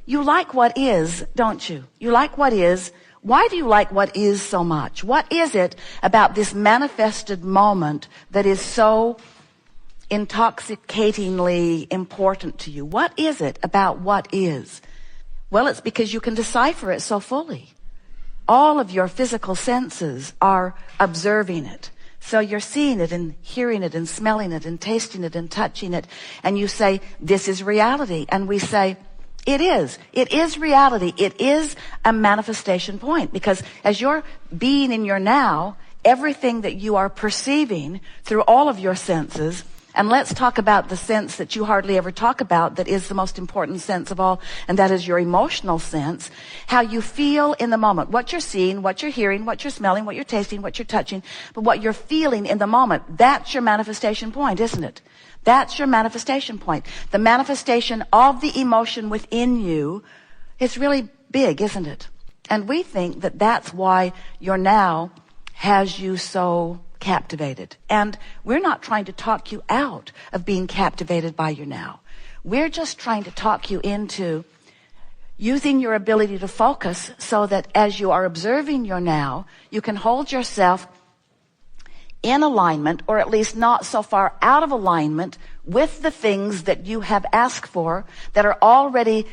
You like what is, don't you? You like what is. Why do you like what is so much? What is it about this manifested moment that is so intoxicatingly important to you? What is it about what is? Well, it's because you can decipher it so fully. All of your physical senses are observing it. So you're seeing it and hearing it and smelling it and tasting it and touching it. And you say, this is reality. And we say, it is. It is reality. It is a manifestation point. Because as you're being in your now, everything that you are perceiving through all of your senses, and let's talk about the sense that you hardly ever talk about, that is the most important sense of all, and that is your emotional sense. How you feel in the moment. What you're seeing, what you're hearing, what you're smelling, what you're tasting, what you're touching, but what you're feeling in the moment. That's your manifestation point, isn't it? That's your manifestation point. The manifestation of the emotion within you is really big, isn't it? And we think that that's why your now has you so captivated. And we're not trying to talk you out of being captivated by your now. We're just trying to talk you into using your ability to focus so that as you are observing your now, you can hold yourself in alignment, or at least not so far out of alignment with the things that you have asked for that are already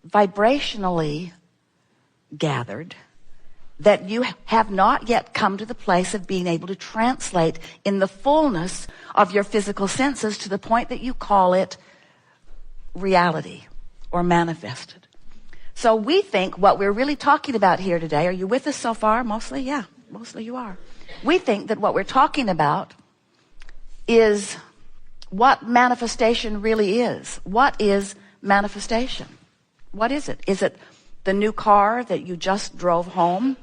vibrationally gathered, that you have not yet come to the place of being able to translate in the fullness of your physical senses to the point that you call it reality or manifested. So we think what we're really talking about here today, are you with us so far? Mostly? Yeah, mostly you are. We think that what we're talking about is what manifestation really is. What is manifestation? What is it? Is it the new car that you just drove home,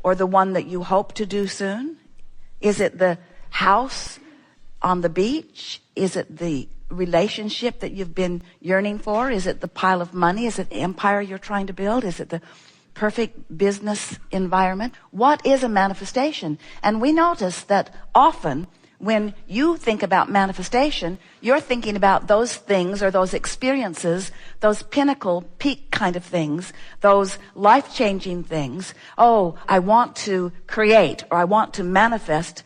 or the one that you hope to do soon? Is it the house on the beach? Is it the relationship that you've been yearning for? Is it the pile of money? Is it the empire you're trying to build? Is it the perfect business environment? What is a manifestation? And we notice that often when you think about manifestation, you're thinking about those things or those experiences, those pinnacle, peak kind of things, those life-changing things. Oh, I want to create, or I want to manifest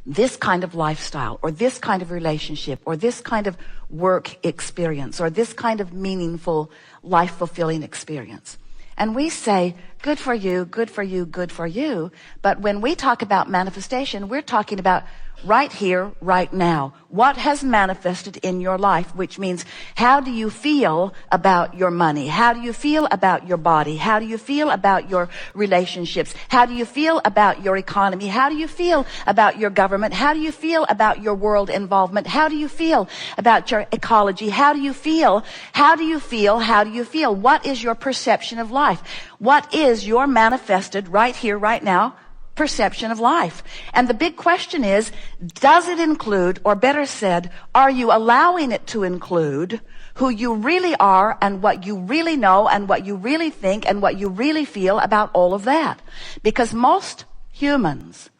this kind of lifestyle, or this kind of relationship, or this kind of work experience, or this kind of meaningful, life-fulfilling experience. And we say, good for you, good for you, good for you. But when we talk about manifestation, we're talking about right here, right now. What has manifested in your life, which means how do you feel about your money? How do you feel about your body? How do you feel about your relationships? How do you feel about your economy? How do you feel about your government? How do you feel about your world involvement? How do you feel about your ecology? How do you feel? How do you feel? How do you feel? What is your perception of life? What is your manifested right here, right now perception of life? And the big question is, does it include, or better said, are you allowing it to include who you really are and what you really know and what you really think and what you really feel about all of that? Because most humans,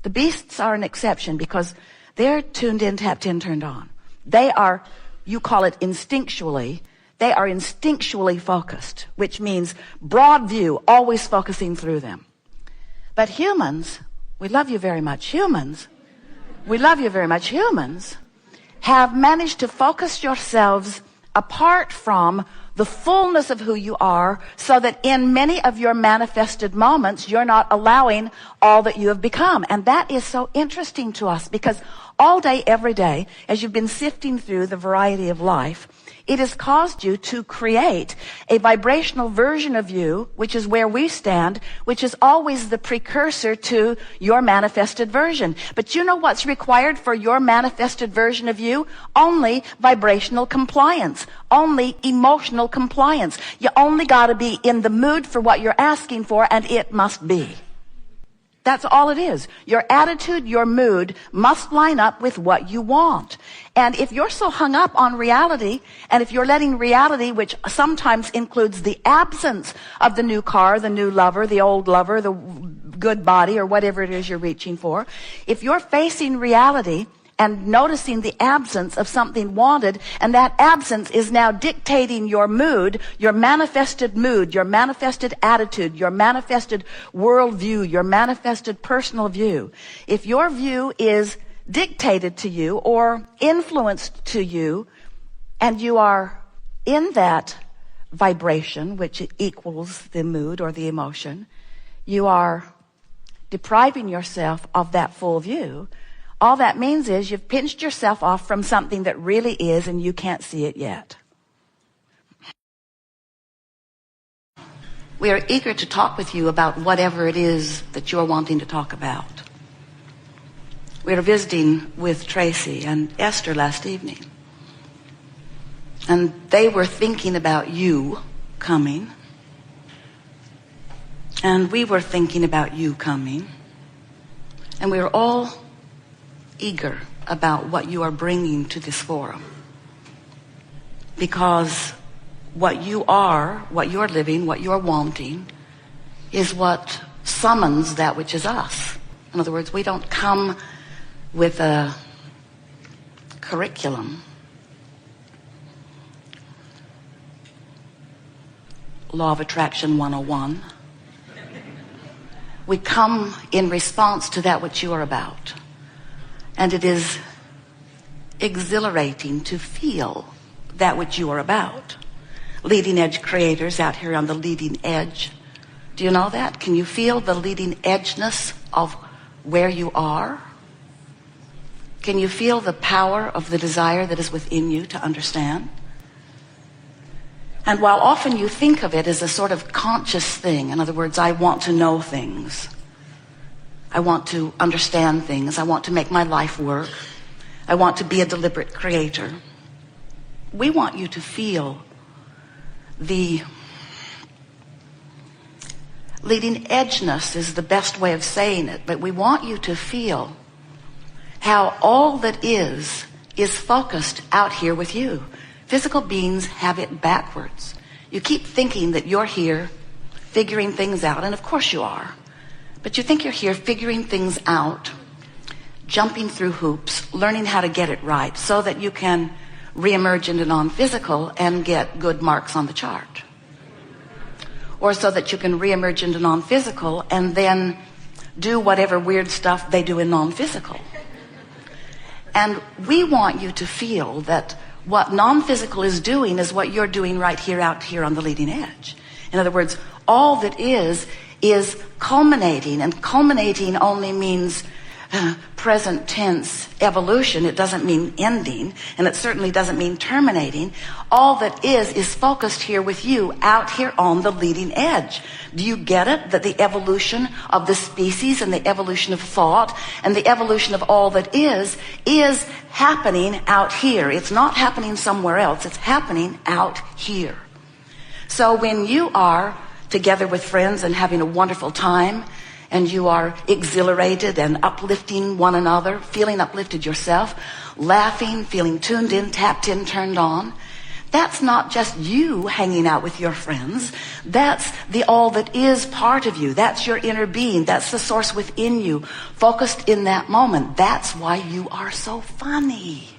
the beasts are an exception because they're tuned in, tapped in, turned on. They are, you call it instinctually, they are instinctually focused, which means broad view, always focusing through them. But humans, we love you very much. Humans, we love you very much. Humans have managed to focus yourselves apart from the fullness of who you are, so that in many of your manifested moments, you're not allowing all that you have become. And that is so interesting to us, because all day, every day, as you've been sifting through the variety of life, it has caused you to create a vibrational version of you, which is where we stand, which is always the precursor to your manifested version. But you know what's required for your manifested version of you? Only vibrational compliance, only emotional compliance. You only got to be in the mood for what you're asking for, and it must be. That's all it is. Your attitude, your mood must line up with what you want. And if you're so hung up on reality, and if you're letting reality, which sometimes includes the absence of the new car, the new lover, the old lover, the good body, or whatever it is you're reaching for, if you're facing reality and noticing the absence of something wanted, and that absence is now dictating your mood, your manifested attitude, your manifested worldview, your manifested personal view. If your view is dictated to you or influenced to you, and you are in that vibration, which equals the mood or the emotion, you are depriving yourself of that full view. All that means is you've pinched yourself off from something that really is, and you can't see it yet. We are eager to talk with you about whatever it is that you're wanting to talk about. We were visiting with Tracy and Esther last evening, and they were thinking about you coming, and we were thinking about you coming, and we were all eager about what you are bringing to this forum, because what you are, what you're living, what you're wanting is what summons that which is us. In other words, we don't come with a curriculum. Law of Attraction 101. We come in response to that which you are about. And it is exhilarating to feel that which you are about. Leading edge creators out here on the leading edge. Do you know that? Can you feel the leading edgeness of where you are? Can you feel the power of the desire that is within you to understand? And while often you think of it as a sort of conscious thing, in other words, I want to know things, I want to understand things, I want to make my life work, I want to be a deliberate creator, we want you to feel the leading edgeness is the best way of saying it, but we want you to feel how all that is focused out here with you. Physical beings have it backwards. You keep thinking that you're here figuring things out, and of course you are. But you think you're here figuring things out, jumping through hoops, learning how to get it right so that you can reemerge into non-physical and get good marks on the chart. Or so that you can reemerge into non-physical and then do whatever weird stuff they do in non-physical. And we want you to feel that what non-physical is doing is what you're doing right here, out here on the leading edge. In other words, all that is culminating, and culminating only means present tense evolution. It doesn't mean ending, and it certainly doesn't mean terminating. All that is focused here with you, out here on the leading edge. Do you get it? That the evolution of the species and the evolution of thought and the evolution of all that is happening out here. It's not happening somewhere else. It's happening out here. So when you are together with friends and having a wonderful time, and you are exhilarated and uplifting one another, feeling uplifted yourself, laughing, feeling tuned in, tapped in, turned on, that's not just you hanging out with your friends. That's the all that is part of you. That's your inner being. That's the source within you, focused in that moment. That's why you are so funny.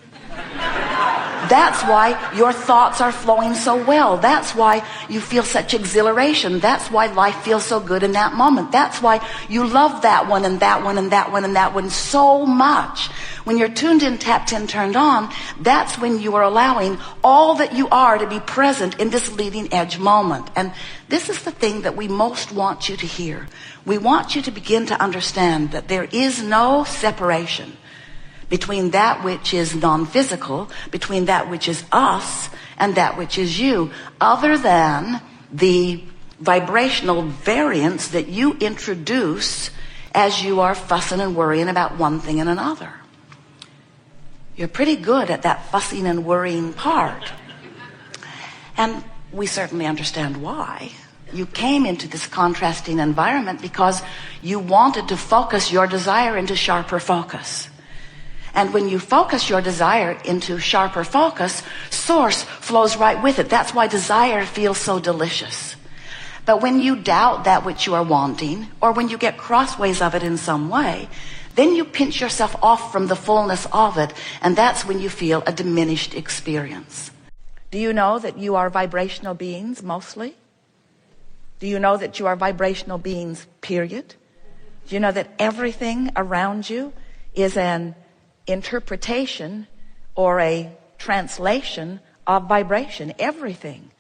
That's why your thoughts are flowing so well. That's why you feel such exhilaration. That's why life feels so good in that moment. That's why you love that one and that one and that one and that one so much. When you're tuned in, tapped in, turned on, that's when you are allowing all that you are to be present in this leading edge moment. And this is the thing that we most want you to hear. We want you to begin to understand that there is no separation between that which is non-physical, between that which is us and that which is you, other than the vibrational variance that you introduce as you are fussing and worrying about one thing and another. You're pretty good at that fussing and worrying part. And we certainly understand why. You came into this contrasting environment because you wanted to focus your desire into sharper focus. And when you focus your desire into sharper focus, source flows right with it. That's why desire feels so delicious. But when you doubt that which you are wanting, or when you get crossways of it in some way, Then you pinch yourself off from the fullness of it, and that's when you feel a diminished experience. Do you know that you are vibrational beings mostly? Do you know that you are vibrational beings, period? Do you know that everything around you is an interpretation or a translation of vibration? Everything.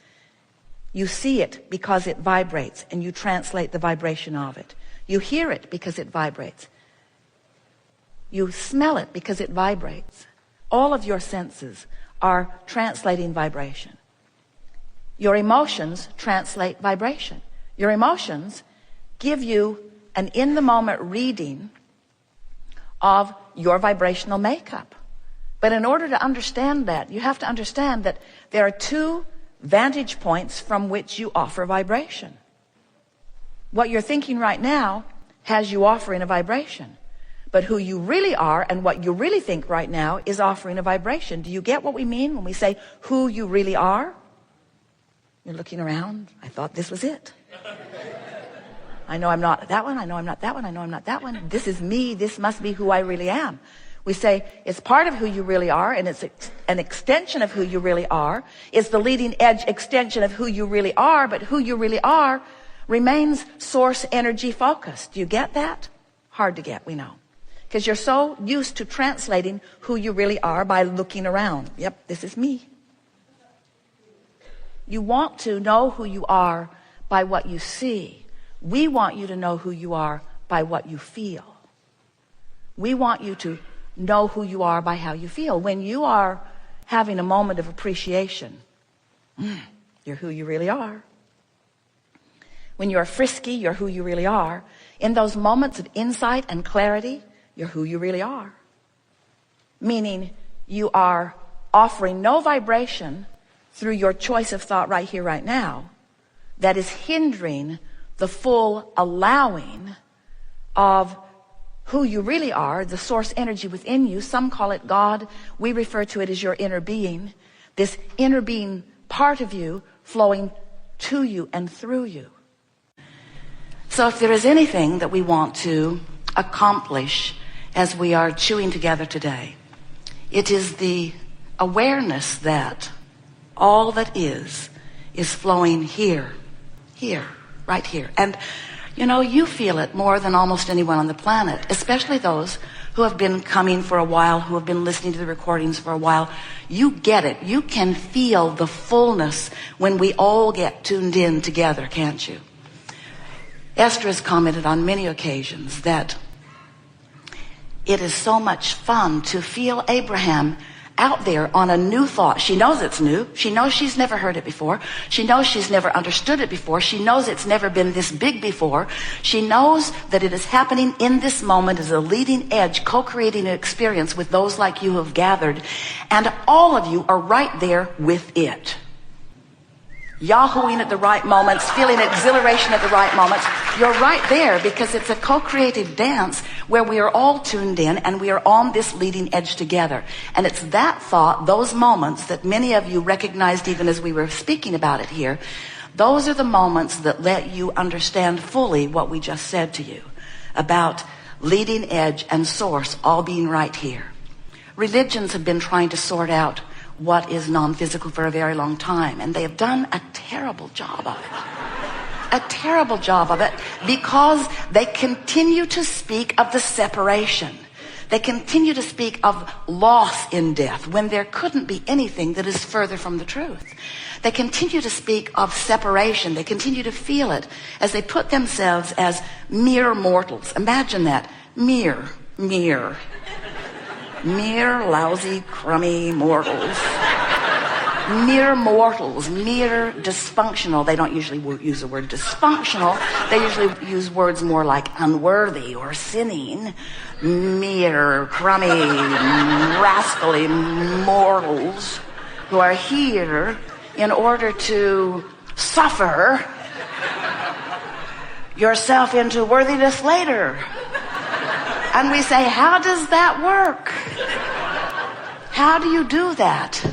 You see it because it vibrates, and you translate the vibration of it. You hear it because it vibrates. You smell it because it vibrates. All of your senses are translating vibration. Your emotions translate vibration. Your emotions give you an in-the-moment reading of your vibrational makeup. But in order to understand that, you have to understand that there are two vantage points from which you offer vibration. What you're thinking right now has you offering a vibration. But who you really are and what you really think right now is offering a vibration. Do you get what we mean when we say who you really are? You're looking around. I thought this was it. I know I'm not that one. I know I'm not that one. I know I'm not that one. This is me. This must be who I really am. We say it's part of who you really are, and it's an extension of who you really are. It's the leading edge extension of who you really are, but who you really are remains source energy focused. Do you get that? Hard to get, we know. Because you're so used to translating who you really are by looking around. Yep, this is me. You want to know who you are by what you see. We want you to know who you are by what you feel. We want you to know who you are by how you feel. When you are having a moment of appreciation, you're who you really are. When you're frisky, you're who you really are. In those moments of insight and clarity, you're who you really are. Meaning you are offering no vibration through your choice of thought right here, right now, that is hindering the full allowing of who you really are, the source energy within you. Some call it God. We refer to it as your inner being. This inner being part of you flowing to you and through you. So if there is anything that we want to accomplish as we are chewing together today, it is the awareness that all that is flowing here, right here. And you know, you feel it more than almost anyone on the planet, especially those who have been coming for a while, who have been listening to the recordings for a while. You get it. You can feel the fullness when we all get tuned in together, can't you? Esther has commented on many occasions that it is so much fun to feel Abraham out there on a new thought. She knows it's new. She knows she's never heard it before. She knows she's never understood it before. She knows it's never been this big before. She knows that it is happening in this moment as a leading edge, co-creating an experience with those like you who have gathered. And all of you are right there with it. Yahooing at the right moments, feeling exhilaration at the right moments. You're right there because it's a co-creative dance where we are all tuned in and we are on this leading edge together. And it's that thought, those moments that many of you recognized even as we were speaking about it here. Those are the moments that let you understand fully what we just said to you about leading edge and source all being right here. Religions have been trying to sort out what is non-physical for a very long time, and they have done a terrible job of it. A terrible job of it because they continue to speak of the separation. They continue to speak of loss in death when there couldn't be anything that is further from the truth. They continue to speak of separation. They continue to feel it as they put themselves as mere mortals. Imagine that. Mere lousy, crummy mortals. Mere mortals, mere dysfunctional. They don't usually use the word dysfunctional. They usually use words more like unworthy or sinning. Mere, crummy, rascally mortals who are here in order to suffer yourself into worthiness later. And we say, how does that work? How do you do that?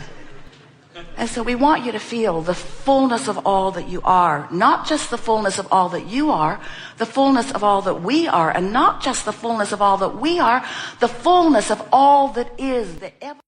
And so we want you to feel the fullness of all that you are, not just the fullness of all that you are, the fullness of all that we are, and not just the fullness of all that we are, the fullness of all that is, the ever